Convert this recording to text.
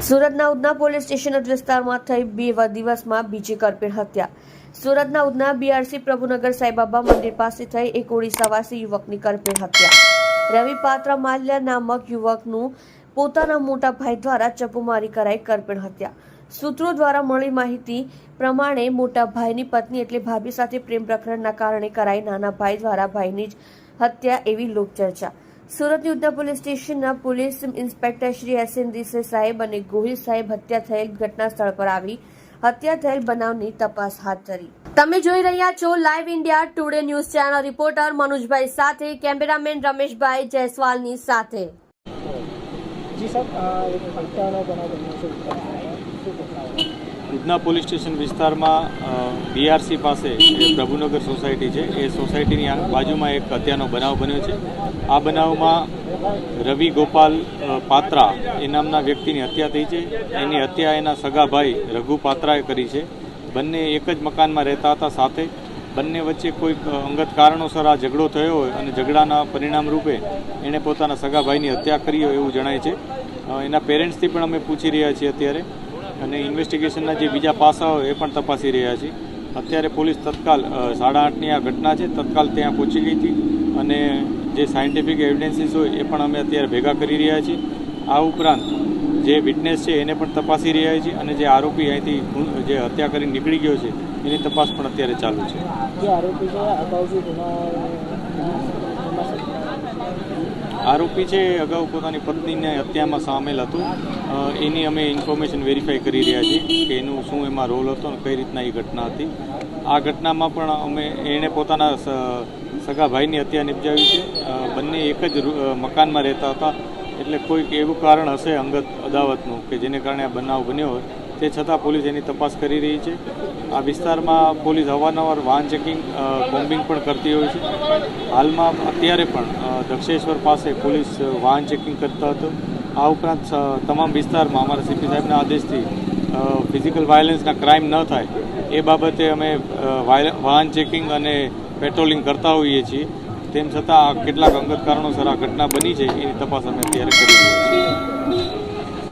સુરતના Udhna police station વિસ્તારમાં થઈ 2 દિવસમાં બીજી કરપીણ હત્યા। સુરતના ઉધના બીઆરસી પ્રભુનગર સાંઈબાબા મંદિર પાસે થઈ એક ઓડિશાવાસી યુવકની કરપીણ હત્યા। રવિ પાત્રા માલ્યા નામક યુવકનું પોતાના મોટા ભાઈ દ્વારા ચપ્પુમારી કરાઈ કરપીણ હત્યા। સૂત્રો દ્વારા મળી માહિતી પ્રમાણે મોટા ભાઈની પત્ની એટલે ભાભી સાથે પ્રેમ પ્રકરણના કારણે કરાઈ નાના ભાઈ દ્વારા ભાઈની જ હત્યા એવી લોકચર્ચા। સુરતની ઉધના પોલીસ સ્ટેશનના police inspector Shri SN Desai સાહેબ અને ગોહિલ સાહેબ હત્યા થયેલ ઘટના સ્થળ પર આવી હત્યા થયેલ બનાવની તપાસ હાથ ધરી। તમે જોઈ રહ્યા છો live India today news channel. Reporter મનોજભાઈ સાથે, કેમેરામેન રમેશભાઈ જયસ્વાલની સાથે। ઉધના પોલીસ સ્ટેશન વિસ્તારમાં બીઆરસી પાસે પ્રભુનગર સોસાયટી છે, એ સોસાયટીની બાજુમાં એક હત્યાનો બનાવ બન્યો છે। આ બનાવમાં રવિ ગોપાલ પાત્રા એ નામના વ્યક્તિની હત્યા થઈ છે। એની હત્યા એના સગા ભાઈ રઘુ પાત્રાએ કરી છે। બંને એક જ મકાનમાં રહેતા હતા સાથે। બંને વચ્ચે કોઈક અંગત કારણોસર આ ઝઘડો થયો હોય અને ઝઘડાના પરિણામ રૂપે એણે પોતાના સગા ભાઈની હત્યા કરી હોય એવું જણાય છે। એના પેરેન્ટ્સથી પણ અમે પૂછી રહ્યા છીએ અત્યારે, અને ઇન્વેસ્ટિગેશનના જે બીજા પાસાઓ એ પણ તપાસી રહ્યા છીએ। અત્યારે પોલીસ તત્કાલ 8:30ની આ ઘટના છે, તત્કાલ ત્યાં પહોંચી ગઈ હતી અને જે સાયન્ટિફિક એવિડન્સીસ હોય એ પણ અમે અત્યારે ભેગા કરી રહ્યા છીએ। આ ઉપરાંત જે વિટનેસ છે એને પણ તપાસી રહ્યા છીએ અને જે આરોપી અહીંથી જે હત્યા કરી નીકળી ગયો છે એની તપાસ પણ અત્યારે ચાલુ છે। આરોપી છે અગાઉ પોતાની પત્નીને હત્યામાં સામેલ હતો, એની અમે ઇન્ફોર્મેશન વેરીફાઈ કરી રહ્યા છીએ કે એનું શું એમાં રોલ હતો અને કઈ રીતના એ ઘટના હતી। આ ઘટનામાં પણ એણે પોતાના સગા ભાઈની હત્યા નિપજાવી છે। બંને એક જ મકાનમાં રહેતા હતા, એટલે કોઈક એવું કારણ હશે અંગત અદાવતનું કે જેને કારણે આ બનાવ બન્યો હોય, તે છતાં પોલીસ એની તપાસ કરી રહી છે। આ વિસ્તારમાં પોલીસ અવારનવાર વાહન ચેકિંગ, કોમ્બિંગ પણ કરતી હોય છે। હાલમાં અત્યારે પણ દક્ષેશ્વર પાસે પોલીસ વાહન ચેકિંગ કરતા હતો। આ ઉપરાંત તમામ વિસ્તારમાં અમારા સીપી સાહેબના આદેશથી ફિઝિકલ વાયલન્સના ક્રાઇમ ન થાય એ બાબતે અમે વાહન ચેકિંગ અને પેટ્રોલિંગ કરતા હોઈએ છીએ। તેમ છતાં કેટલાક અંગત કારણોસર આ ઘટના બની છે, એની તપાસ અમે અત્યારે કરી રહ્યા છીએ।